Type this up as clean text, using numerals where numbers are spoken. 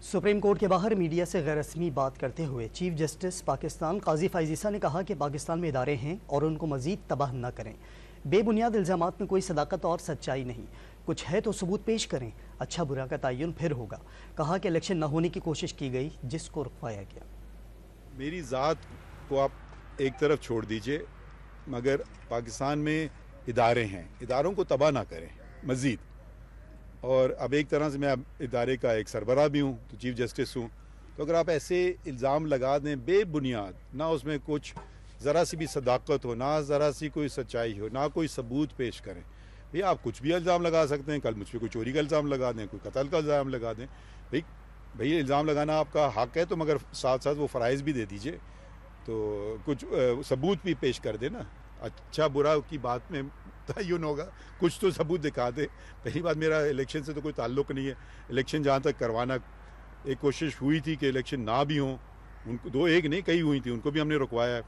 Supreme court के बाहर media से गैर रस्मी बात करते हुए चीफ जस्टिस पाकिस्तान काजी फैज़ ईसा ने कहा कि पाकिस्तान में इदारे हैं और उनको मजीद तबाह न करें। बेबुनियाद इल्ज़ामात में कोई सदाकत और सच्चाई नहीं, कुछ है तो सबूत पेश करें, अच्छा बुरा का तयन फिर होगा। कहा कि इलेक्शन न होने की कोशिश की गई जिसको रुकवाया गया। मेरी ज़ात को आप एक तरफ छोड़ दीजिए, मगर पाकिस्तान में इदारे हैं, इदारों को तबाह ना करें मज़ीद। और अब एक तरह से मैं अब इदारे का एक सरबराह भी हूँ, तो चीफ जस्टिस हूँ, तो अगर आप ऐसे इल्ज़ाम लगा दें बेबुनियाद, ना उसमें कुछ ज़रा सी भी सदाकत हो, ना ज़रा सी कोई सच्चाई हो, ना कोई सबूत पेश करें, भैया आप कुछ भी इल्ज़ाम लगा सकते हैं। कल मुझ पर कोई चोरी का इल्ज़ाम लगा दें, कोई कत्ल का इल्ज़ाम लगा दें, भई इल्ज़ाम लगाना आपका हक़ है, तो मगर साथ साथ वो फ़राइज़ भी दे दीजिए, तो कुछ सबूत भी पेश कर दे ना। अच्छा बुरा की बात में तयन होगा, कुछ तो सबूत दिखा दे। पहली बात, मेरा इलेक्शन से तो कोई ताल्लुक़ नहीं है। इलेक्शन जहाँ तक करवाना, एक कोशिश हुई थी कि इलेक्शन ना भी हों, उनको दो एक नहीं कई हुई थी, उनको भी हमने रुकवाया है।